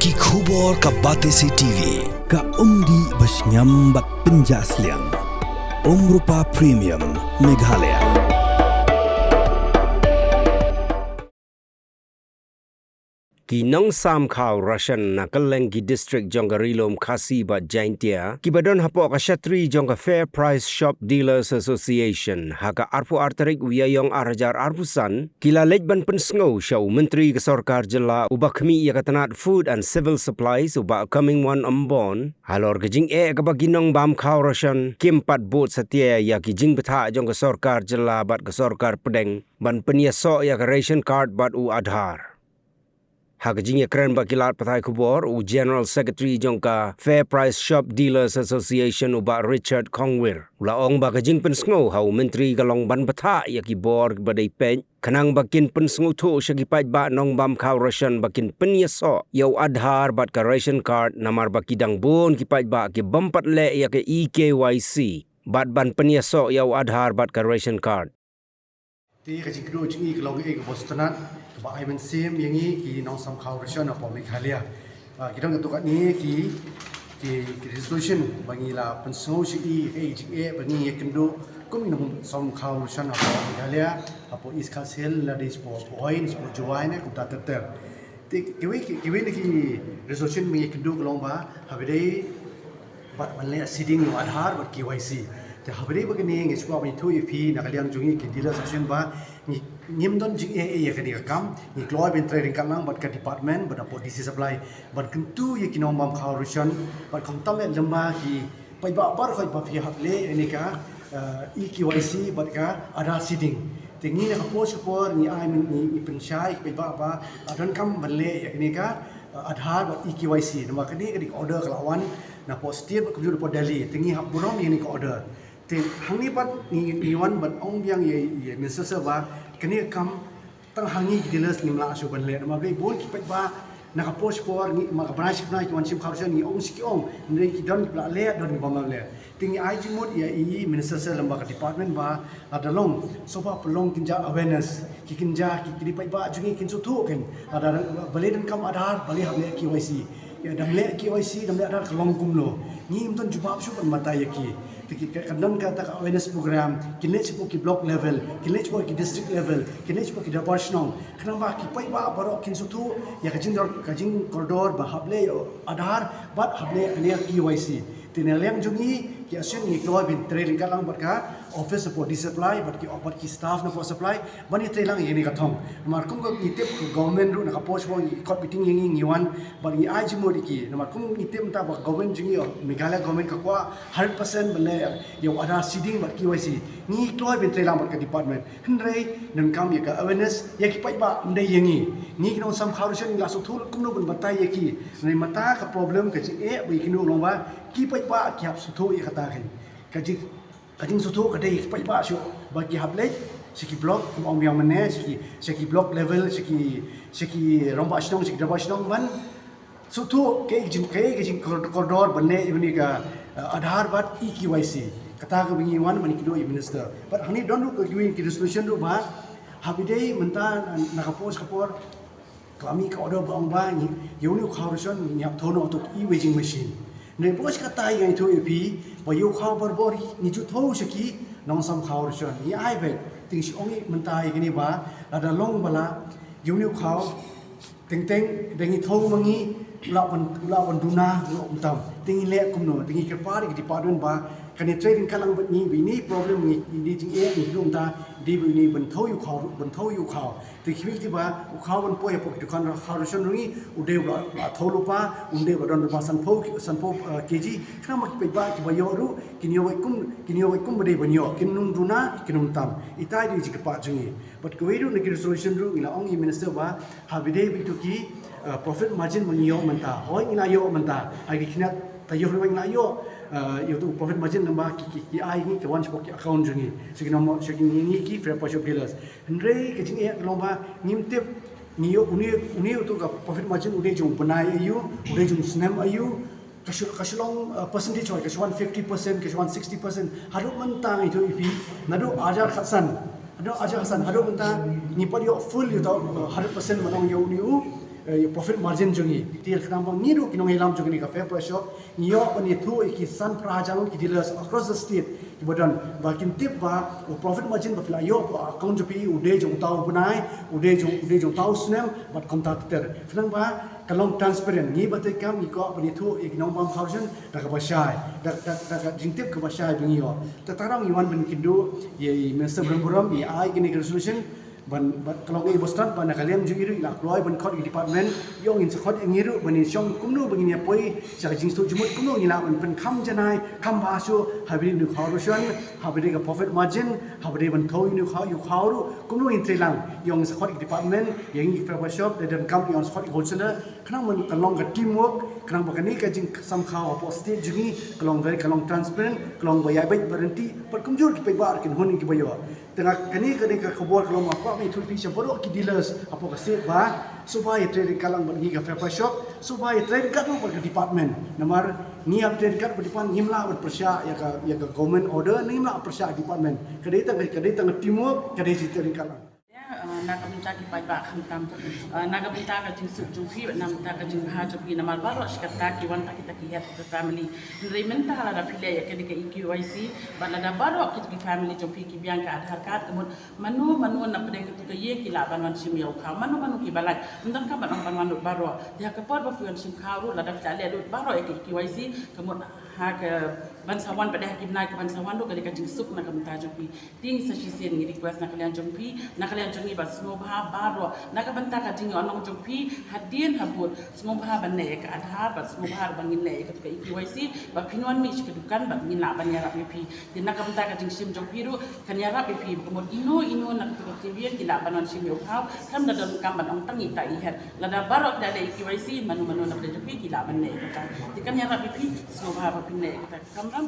Ki khubor ka Batesi TV. Ka umdi basnyam bak penjaslian. Rupa Premium Meghalaya. Ki nong sam khao Russian nakaleng ki district jongga rilom khasi ba jaintia ki badon hapo ka shatri jongga Fair Price Shop Dealers Association haka arpu artarik uyayong arajar arpusan kila lejban pensngo syau menteri ke sorkar jela ubah kemi ya katanat food and civil supplies ubah coming one ambon halor gejing ka baginong bam khao Russian kimpat bot setia ya ki jing betha jongga sorkar jela bat ke sorkar pedeng ban peniaso ya ka ration card bat u adhar Hagajing keren bakilat patai kubor u General Secretary jongka Fair Price Shop Dealers Association uba Richard Kongwir. Ulaong bagajing pensngo hau menteri galong ban bata yaki bor badai pen kanang bakin pensngo tu syagipaj ba nong bam khau Russian bakin penyaso yau adhar bat ka ration card namar bakidang bon kipaj ba ki bampat le yaki EKYC bat ban penyaso yau adhar bat ka ration card. Ti ka jingkru jingi kalau ke Bostonan ba ai men sim yangi ki nong sam khau Russian apa Meghalaya. Kita ngatukat ni ki resolution bangi la pensngo si bangi kendo kami nong sam khau Russian apa Meghalaya apa East Coast Hill la dis po point po join ku ta ter. Ti kiwi ni ki resolution mi kendo kalong ba habidai bat manle siding adhar bat KYC. Habis begini, ngiswa bani tu EP nak kalian jungi ke dealer section ba, nyimdon jing ya kadi kam, ni keluar ben trading kanang bat ke department, bat apa DC supply, bat kentu ye kinom bam khau Russian, bat kontam le lamba ki pai ba bar khoi ba pihak le ini ka EKYC bat ka ada seeding. Tingi nak support ni ai ni pensyai pai ba adon kam balle ya ini ka adhar bat EKYC. Nama kadi order kelawan na postir bat kuju po Delhi. Tingi hap burom ni ko order. Hangi bat ni wan bat ong biang ye minister serba kini kam tang hangi dealers ni mla asu ban le ma be bon ki ba na ka post por ni ma ka branch na ki wan sim kharsa ni ong siki ong ni ki don bla le don bam le tingi IG mod ya minister ser lamba ka department ba ada long so ba pelong kinja awareness ki kinja ki ba jungi kin su tu ken ada bale dan kam adhar bale ha le KYC ya dam le KYC dam le adhar kelong kumlo ni mton jubab su ban mata yaki kadang kata awareness program kini cepo ki block level kini cepo ki district level kini cepo ki department kenapa ki pai ba barok kin sutu ya kajing koridor ba hable adhar bat hable ani KYC tinelem jungi ki asen ni keluar bin training kalang berka office support supply bat ki staff na supply bani training ini kathong markum ko nitip government ru na ka post bo ikot meeting yang ngiwan bani aj modiki na markum nitip ta ba government jungi Meghalaya government ka kwa 100% bale yo ada seeding bat KYC ni keluar bin training bat ka department hendrai nan kam ya ka awareness ya ki pai ba ndai yangi ni kino sam kharusan la su thul kumno bun batai ya ki nei mata ka problem ka ji bi kino lomba ki pai ba ki hap su thu ya kata kan kajing su thu ka dei pai ba shu ba ki hap le siki block ong yang mane siki block level siki romba shnong siki daba shnong ban su thu ke jing koridor banne ibni ka adhar bat EKYC kata ke bingi wan mani kido minister but hani don do doing ki resolution do ba habidai menta nakapos kapor kami ka order bang ba ni yuni khawrison ni hap thono to e-waging machine ne bos kata yang itu epi ba yu khaw barbori ni ju tho saki nong sam khawrison ni ai be ting si ongi menta igini ba ada long bala yuni khaw teng dengi tho mangi lawan duna umtam tingi le kumno tingi kepari di department ba kani trading kalang bat ni bini problem ni jing ni dum ta di bini ban thau yu khaw ti khimi ti ba u khaw ban po ya po dukan kharusan ri ude ba tholu pa unde ba don ba san po kg khama ki ba ki ba yo ru kinyo wai kum bade banyo kinung duna kinum tam itai di jik pa jungi but kweru ni resolution ru ila ong minister ba habide bi to ki profit margin menyo menta hoi ina yo menta agi kina tayo ri ina yo itu profit margin namba ki ai ni ke wan spok account jungi segi nomor segi ni ki Fair Price Shop Dealers hendrai ke jing lomba nimtip ni yo uni tu ka profit margin ude jung benai ayu ude jung snam ayu kasulong percentage or kasuan 50% kasuan 60% haru mentang itu ipi nado ajar Hasan hado mentang ni padio full you tahu 100% manong yo ni profit margin jungi deal kram bang ni ru kinong helam jungi ka fair price shop nyo oni thu ki san prajang ki dealers across the state ki bodan ba kin tip ba profit margin ba fla yo account jupi ude jong tau bunai ude jong tau snel bat competitor flang ba kalong transparent ni batai kam ni ko bani thu ignong bam thousand da ka basai da jing tip ka basai bingi yo ta tarang yuan ben kindu ye minister buram ye ai kini resolution ban kalau ngai bostan ban kaliam jugiru ila kloi ban khot department yong in khot ngiru bani shong kumnu bangini poi sa jing stu jumut kumnu ngila ban kham janai kham basu habri nu khawrusan habri ka profit margin habri ban thoi nu khaw yu khawru kumnu in trilang yong khot department yang fair shop dan kam yong khot wholesaler khnang man kalong ka teamwork khnang bakani ka jing sam khaw apo state jugi kalong transparent kalong bayai bai guarantee par kumjur ki paibar kin honi ki bayo tengah kani ka khabor kalong apa mi thu pi champoro ki dealers apo ka set ba supaya trading kalang bagi ka fair shop supaya trading kat no per department nomor ni up trading kat department ngimla ber persya ya ka government order ngimla persya department kadai tang timur kadai trading kalang Nagabinta ki pai ba khantam nagabinta ka jing su ju phi nam ta ka jing ha ju pi namal ba ro shkata ki wan ta ki het family rementa hala da phile ya ke EQIC ba la da ba ro ki family ju phi ki biang ka adhar card kemun manu na pede ke tu ye ki la ban wan sim yau kha manu ki balai ndan ka ban wan ba ro ya ka por ba fuan sim kha ru la da ta le do ba ro ke EQIC kemun ha ke ban sawan pada hakim naik ban sawan do ke jing suk na kam ta ju pi ting sa shi sen ni request na kalian ju pi na kalian jungi ba semua bah baro nakabanta ka jingi onong jumpi hadien habut semua bah banne ka adhar ba semua bah bangin le ka EQIC ba pinwan mi shikedukan ba ngina ban yarap pi din nakabanta ka jing sim jumpi ru kan yarap pi komod ino nak to kiwian kila banon sim yo khaw kam da don kam ban ong tangi ta i het la da barok da le EQIC manu nak jumpi kila banne ka kan yarap pi semua bah ba pinne ka kam ram